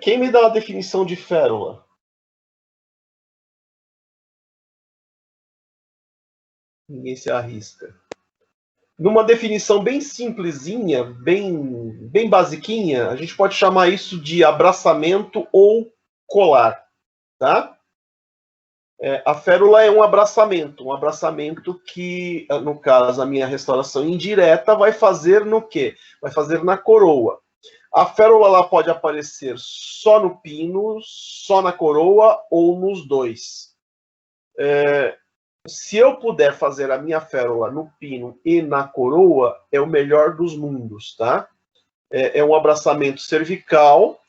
Quem me dá a definição de férula? Ninguém se arrisca. Numa definição bem simplesinha, bem basiquinha, a gente pode chamar isso de abraçamento ou colar, tá? A férula é um abraçamento que, no caso, a minha restauração indireta vai fazer no quê? Vai fazer na coroa. A férula ela pode aparecer só no pino, só na coroa ou nos dois. Se eu puder fazer a minha férula no pino e na coroa, é o melhor dos mundos, tá? É um abraçamento cervical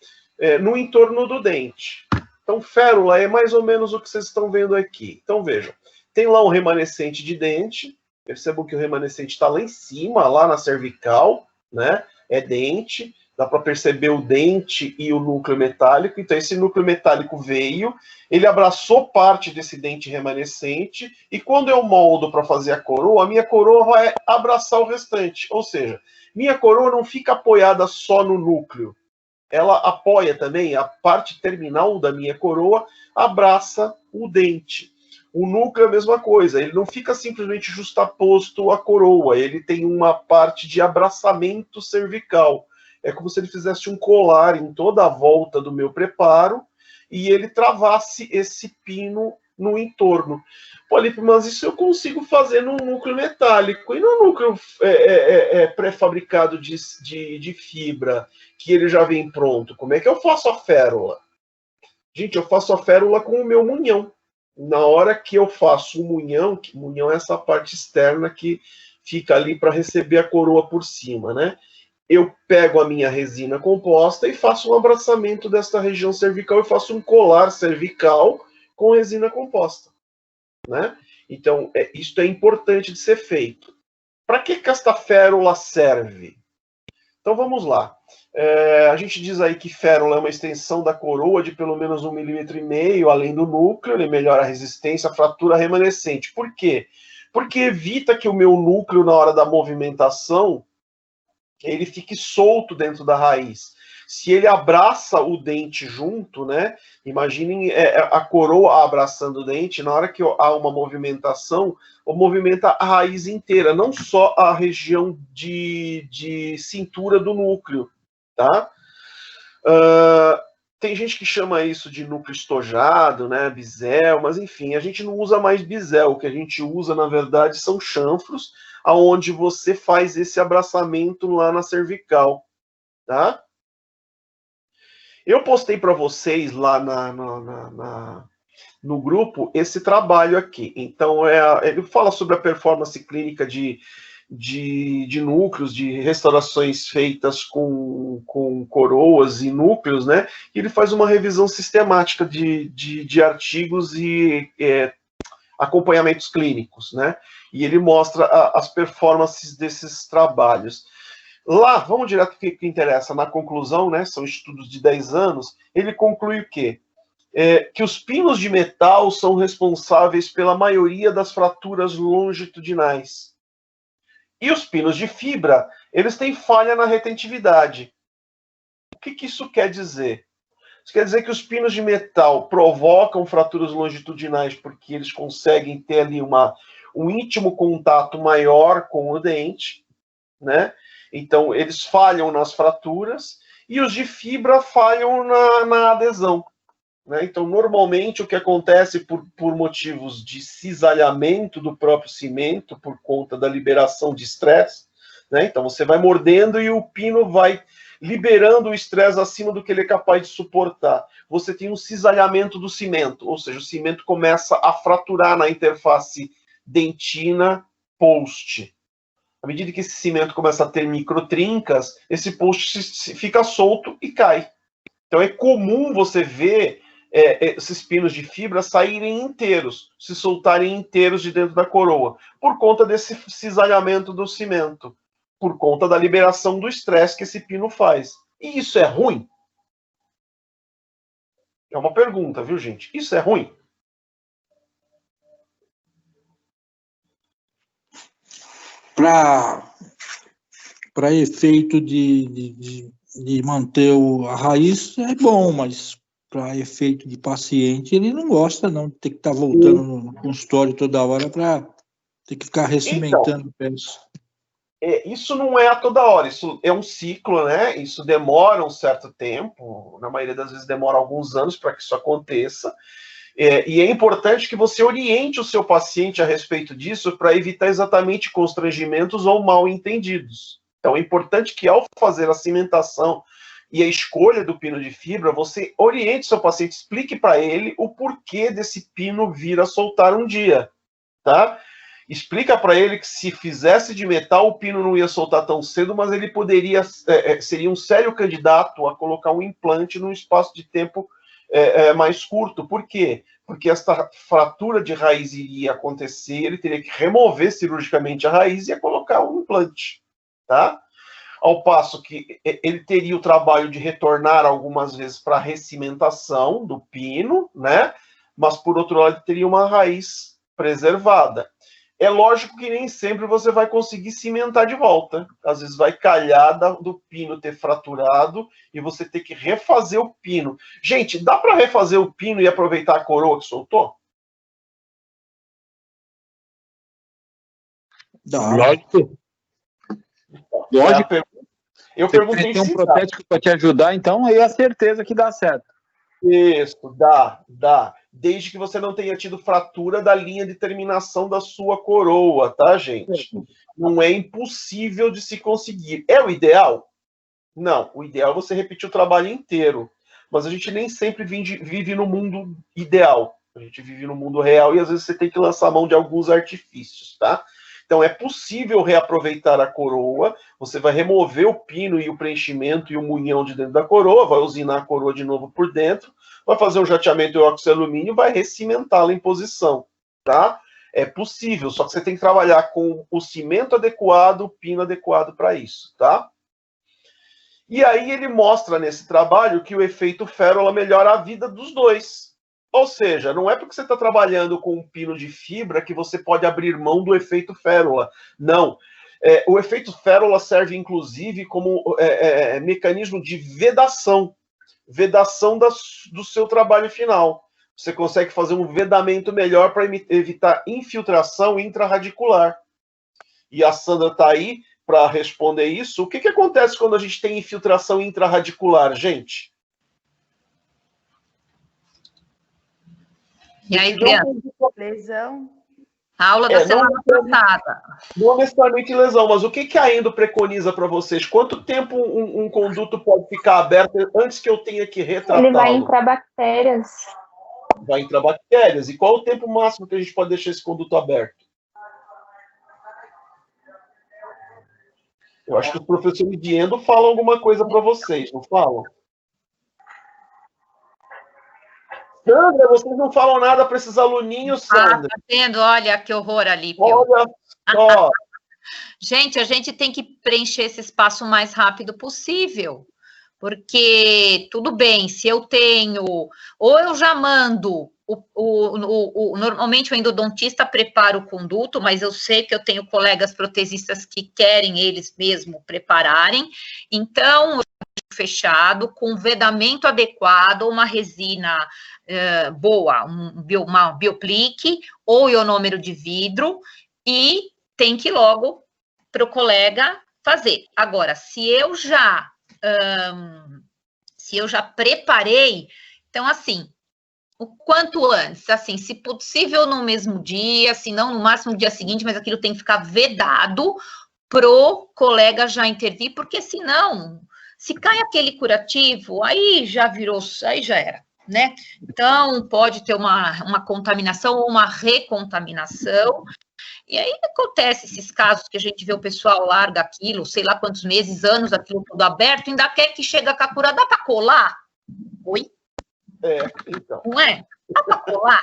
no entorno do dente. Então, férula é mais ou menos o que vocês estão vendo aqui. Então, vejam, tem lá um remanescente de dente, percebam que o remanescente está lá em cima, lá na cervical, né? É dente, dá para perceber o dente e o núcleo metálico. Então, esse núcleo metálico veio, ele abraçou parte desse dente remanescente, e quando eu moldo para fazer a minha coroa vai abraçar o restante. Ou seja, minha coroa não fica apoiada só no núcleo, ela apoia também a parte terminal da minha coroa, abraça o dente. O núcleo é a mesma coisa, ele não fica simplesmente justaposto à coroa, ele tem uma parte de abraçamento cervical. É como se ele fizesse um colar em toda a volta do meu preparo e ele travasse esse pino no entorno. Polipe, mas isso eu consigo fazer num núcleo metálico e no núcleo pré-fabricado de fibra, que ele já vem pronto. Como é que eu faço a férula? Gente, eu faço a férula com o meu munhão. Na hora que eu faço o munhão, que munhão é essa parte externa que fica ali para receber a coroa por cima, né? Eu pego a minha resina composta e faço um abraçamento desta região cervical e faço um colar cervical com resina composta, né? Então, isso é importante de ser feito. Para que esta férula serve? Então vamos lá. A gente diz aí que férula é uma extensão da coroa de pelo menos 1,5 mm, além do núcleo, ele melhora a resistência à fratura remanescente. Por quê? Porque evita que o meu núcleo, na hora da movimentação, ele fique solto dentro da raiz. Se ele abraça o dente junto, né? Imaginem a coroa abraçando o dente, na hora que há uma movimentação, movimenta a raiz inteira, não só a região de cintura do núcleo, tá? Tem gente que chama isso de núcleo estojado, né, bisel, mas enfim, a gente não usa mais bisel, o que a gente usa, na verdade, são chanfros, aonde você faz esse abraçamento lá na cervical, tá? Eu postei para vocês lá no grupo esse trabalho aqui. Então, ele fala sobre a performance clínica de núcleos, de restaurações feitas com coroas e núcleos, né? E ele faz uma revisão sistemática de artigos e acompanhamentos clínicos, né? E ele mostra as performances desses trabalhos. Lá, vamos direto ao que interessa, na conclusão, né? São estudos de 10 anos, ele conclui o quê? Que os pinos de metal são responsáveis pela maioria das fraturas longitudinais. E os pinos de fibra, eles têm falha na retentividade. O que isso quer dizer? Isso quer dizer que os pinos de metal provocam fraturas longitudinais porque eles conseguem ter ali um íntimo contato maior com o dente, né? Então, eles falham nas fraturas e os de fibra falham na adesão. Né? Então, normalmente, o que acontece por motivos de cisalhamento do próprio cimento, por conta da liberação de estresse, né? Então, você vai mordendo e o pino vai liberando o estresse acima do que ele é capaz de suportar. Você tem um cisalhamento do cimento, ou seja, o cimento começa a fraturar na interface dentina-post. À medida que esse cimento começa a ter microtrincas, esse post fica solto e cai. Então é comum você ver esses pinos de fibra saírem inteiros, se soltarem inteiros de dentro da coroa, por conta desse cisalhamento do cimento, por conta da liberação do estresse que esse pino faz. E isso é ruim? É uma pergunta, viu, gente? Isso é ruim? Para efeito de manter a raiz é bom, mas para efeito de paciente, ele não gosta, não, de ter que estar voltando no consultório toda hora para ter que ficar recimentando o peso. Isso não é a toda hora, isso é um ciclo, né? Isso demora um certo tempo, na maioria das vezes demora alguns anos para que isso aconteça. E é importante que você oriente o seu paciente a respeito disso para evitar exatamente constrangimentos ou mal entendidos. Então é importante que ao fazer a cimentação e a escolha do pino de fibra, você oriente o seu paciente, explique para ele o porquê desse pino vir a soltar um dia, tá? Explica para ele que se fizesse de metal, o pino não ia soltar tão cedo, mas ele poderia, seria um sério candidato a colocar um implante num espaço de tempo mais curto. Por quê? Porque esta fratura de raiz iria acontecer, ele teria que remover cirurgicamente a raiz e ia colocar um implante, tá? Ao passo que ele teria o trabalho de retornar algumas vezes para a recimentação do pino, né? Mas, por outro lado, teria uma raiz preservada. É lógico que nem sempre você vai conseguir cimentar de volta. Às vezes vai calhar do pino ter fraturado e você ter que refazer o pino. Gente, dá para refazer o pino e aproveitar a coroa que soltou? Dá. Lógico. Lógico. Eu perguntei se tem um se protético para te ajudar, então aí é certeza que dá certo. Isso, dá. Desde que você não tenha tido fratura da linha de terminação da sua coroa, tá, gente? Não é impossível de se conseguir. É o ideal? Não, o ideal é você repetir o trabalho inteiro. Mas a gente nem sempre vive no mundo ideal. A gente vive no mundo real e às vezes você tem que lançar mão de alguns artifícios, tá? Então é possível reaproveitar a coroa, você vai remover o pino e o preenchimento e o munhão de dentro da coroa, vai usinar a coroa de novo por dentro, vai fazer um jateamento de óxido de alumínio e vai recimentá-la em posição, tá? É possível, só que você tem que trabalhar com o cimento adequado, o pino adequado para isso, tá? E aí ele mostra nesse trabalho que o efeito férola melhora a vida dos dois. Ou seja, não é porque você está trabalhando com um pino de fibra que você pode abrir mão do efeito férola. Não. O efeito férola serve, inclusive, como mecanismo de vedação. Vedação do seu trabalho final. Você consegue fazer um vedamento melhor para evitar infiltração intrarradicular. E a Sandra está aí para responder isso. O que acontece quando a gente tem infiltração intrarradicular, gente? E aí, criança? Lesão. A aula da semana passada. Não necessariamente lesão, mas o que a endo preconiza para vocês? Quanto tempo um conduto pode ficar aberto antes que eu tenha que retratá-lo? Ele vai entrar bactérias. Vai entrar bactérias. E qual o tempo máximo que a gente pode deixar esse conduto aberto? Eu acho que os professores de endo falam alguma coisa para vocês, não falam? Sandra, vocês não falam nada para esses aluninhos, Sandra. Tá vendo? Olha que horror ali. Olha só. Gente, a gente tem que preencher esse espaço o mais rápido possível. Porque, tudo bem, se eu tenho... Ou eu já mando... normalmente o endodontista prepara o conduto, mas eu sei que eu tenho colegas protesistas que querem eles mesmos prepararem. Então, fechado, com vedamento adequado, uma resina... boa, uma bioplique ou ionômero de vidro, e tem que ir logo para o colega fazer. Agora, se eu já preparei, então, assim, o quanto antes, assim, se possível no mesmo dia, se não no máximo no dia seguinte, mas aquilo tem que ficar vedado pro colega já intervir, porque senão, se cai aquele curativo, aí já virou, aí já era. Né? Então, pode ter uma contaminação ou uma recontaminação, e aí acontece esses casos que a gente vê o pessoal larga aquilo, sei lá quantos meses, anos, aquilo tudo aberto, ainda quer que chega com a cura, dá para colar? Oi? Então. Não é? Dá para colar?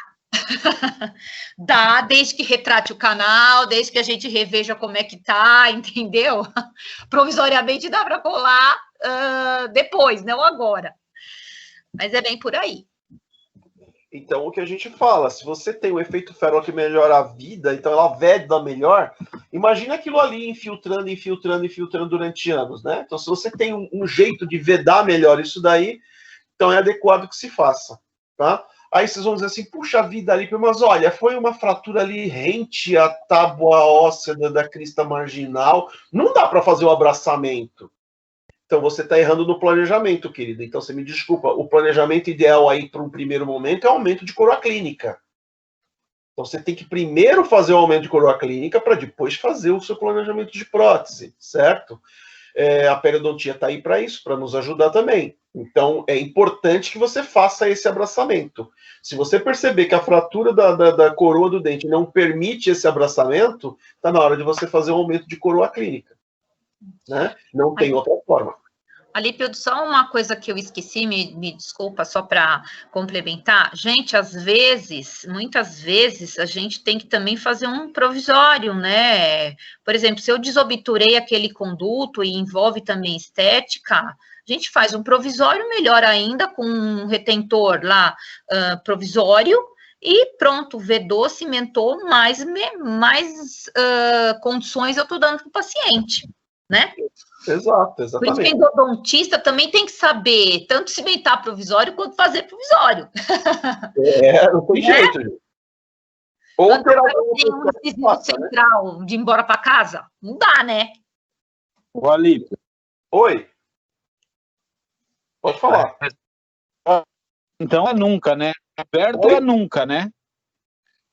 Dá, desde que retrate o canal, desde que a gente reveja como é que tá, entendeu? Provisoriamente dá para colar depois, não agora. Mas é bem por aí. Então, o que a gente fala, se você tem o efeito ferro que melhora a vida, então ela veda melhor, imagina aquilo ali infiltrando durante anos, né? Então, se você tem um jeito de vedar melhor isso daí, então é adequado que se faça, tá? Aí vocês vão dizer assim, puxa vida ali, mas olha, foi uma fratura ali rente à tábua óssea da crista marginal, não dá para fazer o abraçamento. Então você está errando no planejamento, querido. Então você me desculpa, o planejamento ideal aí para um primeiro momento é o aumento de coroa clínica. Então você tem que primeiro fazer o aumento de coroa clínica para depois fazer o seu planejamento de prótese, certo? A periodontia está aí para isso, para nos ajudar também. Então é importante que você faça esse abraçamento. Se você perceber que a fratura da coroa do dente não permite esse abraçamento, está na hora de você fazer um aumento de coroa clínica. Né? Não tem outra forma. Alípio, só uma coisa que eu esqueci, me desculpa, só para complementar. Gente, às vezes, muitas vezes, a gente tem que também fazer um provisório, né? Por exemplo, se eu desobturei aquele conduto e envolve também estética, a gente faz um provisório, melhor ainda, com um retentor lá provisório, e pronto, vedou, cimentou, mais condições eu estou dando para o paciente, né? Exato, Por exatamente. isso que o endodontista também tem que saber tanto cimentar provisório quanto fazer provisório. Não tem jeito, gente. Ou quando ter tem um desvio central, né? De ir embora para casa, não dá, né? O Alípio. Oi. Pode falar. Então é nunca, né? Aberto é nunca, né?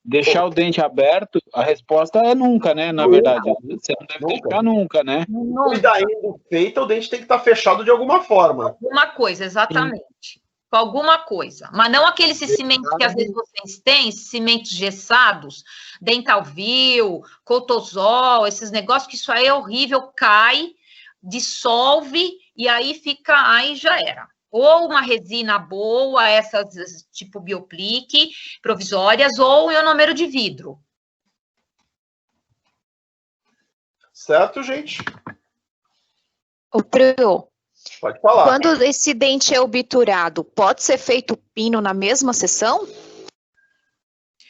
Deixar o dente aberto, a resposta é nunca, né? Na verdade, você não deve deixar nunca, né? Cuidar indo feita, o dente tem que estar fechado de alguma forma. Alguma coisa, exatamente. Com alguma coisa. Mas não aqueles cimentos que às vezes vocês têm, cimentos gessados, Dentalvil, Cotosol, esses negócios, que isso aí é horrível, cai, dissolve, e aí fica, aí já era. Ou uma resina boa, essas tipo Bioplique, provisórias, ou um ionomero de vidro. Certo, gente? O Pro, pode falar. Quando esse dente é obturado, pode ser feito pino na mesma sessão?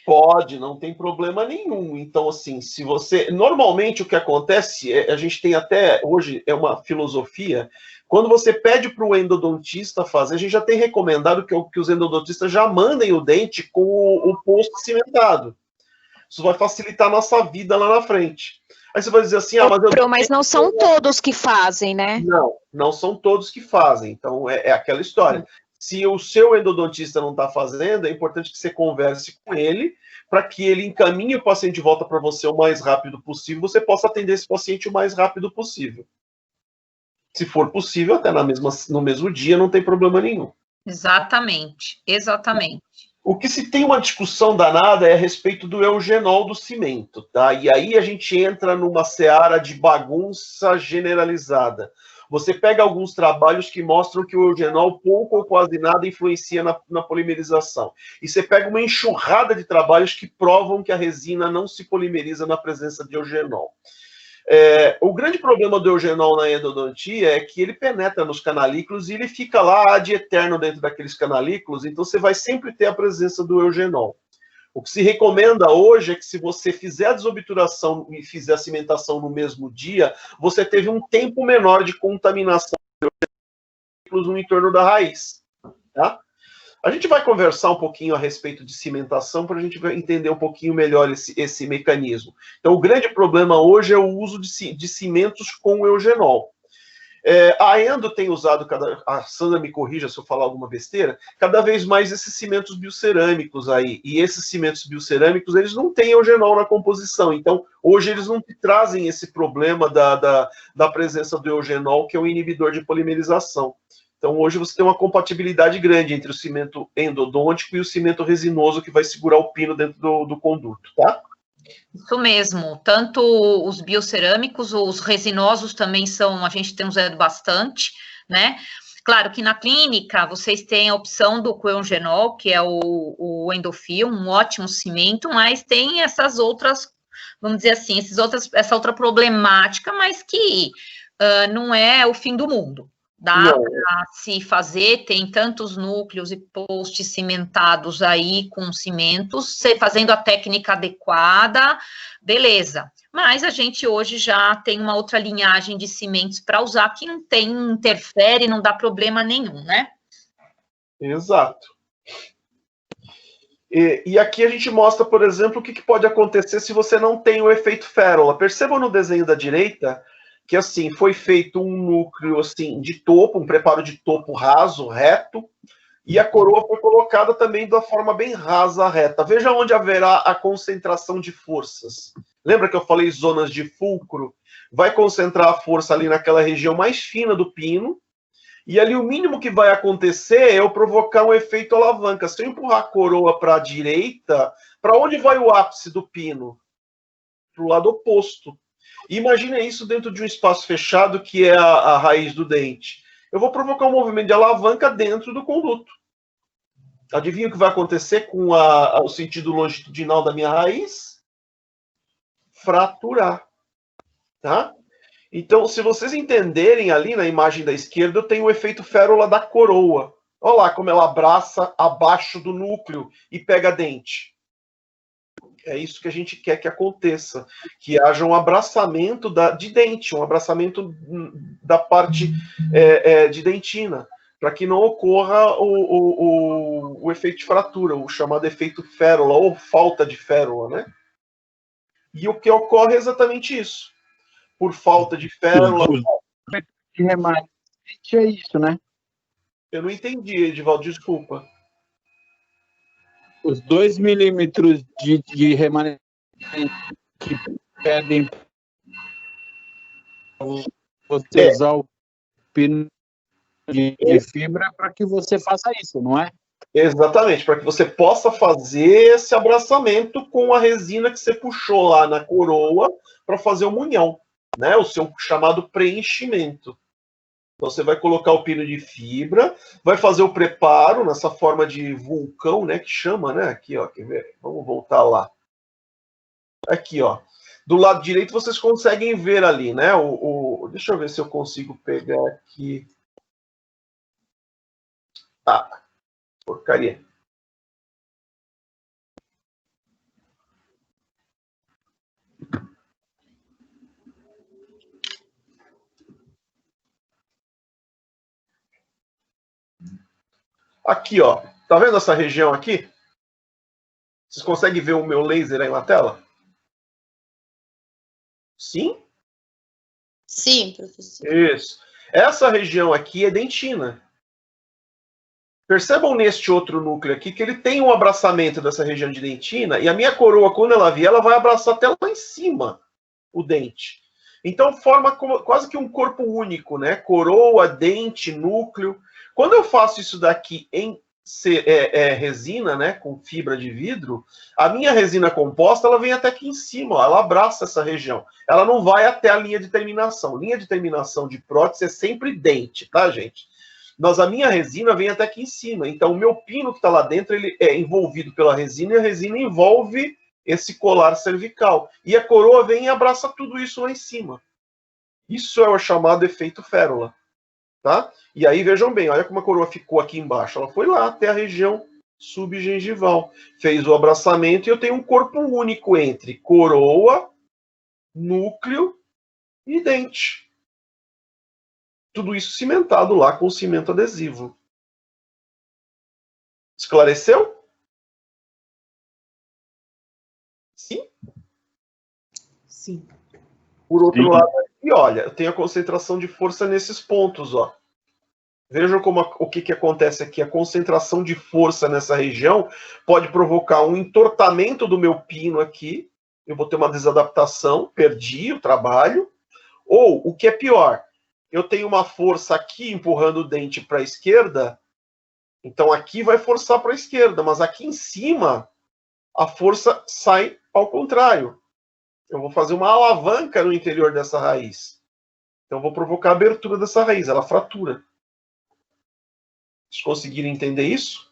Pode, não tem problema nenhum. Então, assim, se você... Normalmente, o que acontece, a gente tem até, hoje, é uma filosofia... Quando você pede para o endodontista fazer, a gente já tem recomendado que os endodontistas já mandem o dente com o posto cimentado. Isso vai facilitar a nossa vida lá na frente. Aí você vai dizer assim, mas não são todos que fazem, né? Não são todos que fazem. Então, é aquela história. Se o seu endodontista não está fazendo, é importante que você converse com ele para que ele encaminhe o paciente de volta para você o mais rápido possível, você possa atender esse paciente o mais rápido possível. Se for possível, até no mesmo dia, não tem problema nenhum. Exatamente, exatamente. O que se tem uma discussão danada é a respeito do eugenol do cimento, tá? E aí a gente entra numa seara de bagunça generalizada. Você pega alguns trabalhos que mostram que o eugenol pouco ou quase nada influencia na polimerização. E você pega uma enxurrada de trabalhos que provam que a resina não se polimeriza na presença de eugenol. O grande problema do eugenol na endodontia é que ele penetra nos canalículos e ele fica lá ad eterno dentro daqueles canalículos, então você vai sempre ter a presença do eugenol. O que se recomenda hoje é que se você fizer a desobturação e fizer a cimentação no mesmo dia, você teve um tempo menor de contaminação no entorno da raiz, tá? A gente vai conversar um pouquinho a respeito de cimentação para a gente entender um pouquinho melhor esse mecanismo. Então, o grande problema hoje é o uso de cimentos com eugenol. A Endo tem usado, a Sandra me corrija se eu falar alguma besteira, cada vez mais esses cimentos biocerâmicos aí. E esses cimentos biocerâmicos, eles não têm eugenol na composição. Então, hoje eles não trazem esse problema da presença do eugenol, que é um inibidor de polimerização. Então, hoje você tem uma compatibilidade grande entre o cimento endodôntico e o cimento resinoso que vai segurar o pino dentro do conduto, tá? Isso mesmo. Tanto os biocerâmicos, os resinosos também são, a gente tem usado bastante, né? Claro que na clínica vocês têm a opção do coengenol, que é o Endofil, um ótimo cimento, mas tem essas outras, vamos dizer assim, essa outra problemática, mas que não é o fim do mundo. Dá para se fazer, tem tantos núcleos e postes cimentados aí com cimentos, fazendo a técnica adequada, beleza. Mas a gente hoje já tem uma outra linhagem de cimentos para usar que não interfere, não dá problema nenhum, né? Exato. E aqui a gente mostra, por exemplo, o que pode acontecer se você não tem o efeito férola. Percebam no desenho da direita que assim foi feito um núcleo assim de topo, um preparo de topo raso, reto, e a coroa foi colocada também de uma forma bem rasa, reta. Veja onde haverá a concentração de forças. Lembra que eu falei zonas de fulcro? Vai concentrar a força ali naquela região mais fina do pino, e ali o mínimo que vai acontecer é eu provocar um efeito alavanca. Se eu empurrar a coroa para a direita, para onde vai o ápice do pino? Para o lado oposto. Imagine isso dentro de um espaço fechado que é a raiz do dente. Eu vou provocar um movimento de alavanca dentro do conduto. Adivinha o que vai acontecer com o sentido longitudinal da minha raiz? Fraturar. Tá? Então, se vocês entenderem ali na imagem da esquerda, eu tenho o efeito férola da coroa. Olha lá como ela abraça abaixo do núcleo e pega dente. É isso que a gente quer que aconteça, que haja um abraçamento de dente, um abraçamento da parte de dentina, para que não ocorra o efeito de fratura, o chamado efeito férola, ou falta de férola, né? E o que ocorre é exatamente isso. Por falta de férola... De remanente é isso, né? Eu não entendi, Edivaldo, desculpa. Os 2 milímetros de remanente que pedem você usar o pino de fibra para que você faça isso, não é? Exatamente, para que você possa fazer esse abraçamento com a resina que você puxou lá na coroa para fazer o munhão, né? O seu chamado preenchimento. Então você vai colocar o pino de fibra, vai fazer o preparo nessa forma de vulcão, né, que chama, né? Aqui, ó, quer ver? Vamos voltar lá. Aqui, ó. Do lado direito vocês conseguem ver ali, né? Deixa eu ver se eu consigo pegar aqui. Ah, porcaria. Aqui, ó. Tá vendo essa região aqui? Vocês conseguem ver o meu laser aí na tela? Sim? Sim, professor. Isso. Essa região aqui é dentina. Percebam neste outro núcleo aqui que ele tem um abraçamento dessa região de dentina, e a minha coroa, quando ela vier, ela vai abraçar até lá em cima o dente. Então forma quase que um corpo único, né? Coroa, dente, núcleo. Quando eu faço isso daqui em resina, né, com fibra de vidro, a minha resina composta ela vem até aqui em cima, ó, ela abraça essa região. Ela não vai até a linha de terminação. Linha de terminação de prótese é sempre dente, tá, gente? Mas a minha resina vem até aqui em cima. Então o meu pino que está lá dentro ele é envolvido pela resina e a resina envolve esse colar cervical. E a coroa vem e abraça tudo isso lá em cima. Isso é o chamado efeito férola. Tá? E aí, vejam bem, olha como a coroa ficou aqui embaixo. Ela foi lá até a região subgengival. Fez o abraçamento e eu tenho um corpo único entre coroa, núcleo e dente. Tudo isso cimentado lá com cimento adesivo. Esclareceu? Sim? Sim. Por outro lado, aqui, olha, eu tenho a concentração de força nesses pontos, ó. Vejam como o que acontece aqui. A concentração de força nessa região pode provocar um entortamento do meu pino aqui. Eu vou ter uma desadaptação, perdi o trabalho. Ou, o que é pior, eu tenho uma força aqui empurrando o dente para a esquerda. Então aqui vai forçar para a esquerda, mas aqui em cima a força sai ao contrário. Eu vou fazer uma alavanca no interior dessa raiz. Então eu vou provocar a abertura dessa raiz, ela fratura. Vocês conseguiram entender isso?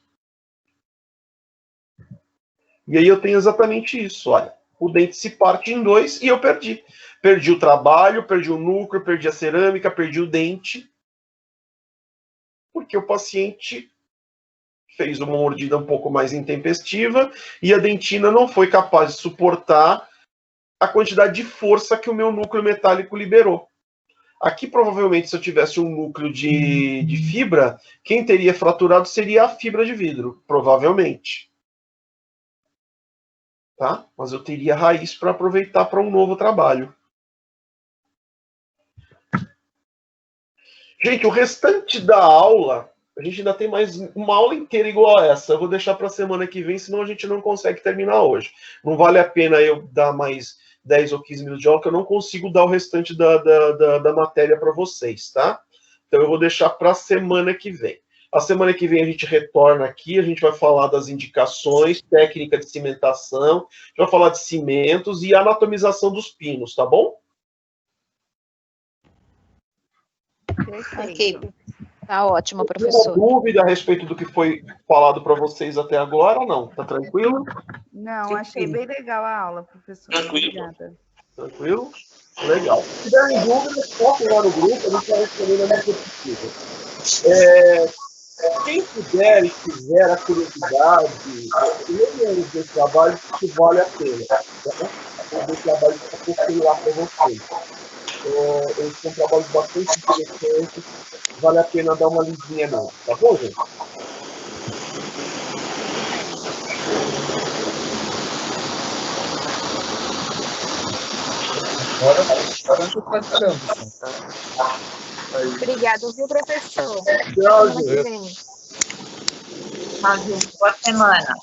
E aí eu tenho exatamente isso, olha. O dente se parte em dois e eu perdi. Perdi o trabalho, perdi o núcleo, perdi a cerâmica, perdi o dente. porque o paciente fez uma mordida um pouco mais intempestiva e a dentina não foi capaz de suportar a quantidade de força que o meu núcleo metálico liberou. Aqui, provavelmente, se eu tivesse um núcleo de fibra, quem teria fraturado seria a fibra de vidro, provavelmente. Tá? Mas eu teria raiz para aproveitar para um novo trabalho. Gente, o restante da aula, a gente ainda tem mais uma aula inteira igual a essa. Eu vou deixar para a semana que vem, senão a gente não consegue terminar hoje. Não vale a pena eu dar mais 10 ou 15 minutos de aula, que eu não consigo dar o restante da matéria para vocês, tá? Então eu vou deixar para a semana que vem. A semana que vem a gente retorna aqui, a gente vai falar das indicações, técnica de cimentação, a gente vai falar de cimentos e anatomização dos pinos, tá bom? Ok. Tá ótimo, professor. Tem alguma dúvida a respeito do que foi falado para vocês até agora ou não? Tá tranquilo? Não, achei bem legal a aula, professor. Tranquilo. Obrigada. Tranquilo? Legal. Se tiverem dúvidas, coloquem lá no grupo, a gente vai responder na medida possível. Quem puder e tiver a curiosidade, leiam os meus trabalhos, que vale a pena. Tá? Os meus trabalhos que eu postei lá para vocês. Eles são trabalhos bastante interessantes, vale a pena dar uma lidinha não, tá bom, gente? Obrigada, viu, professor? Tchau, gente. Boa semana.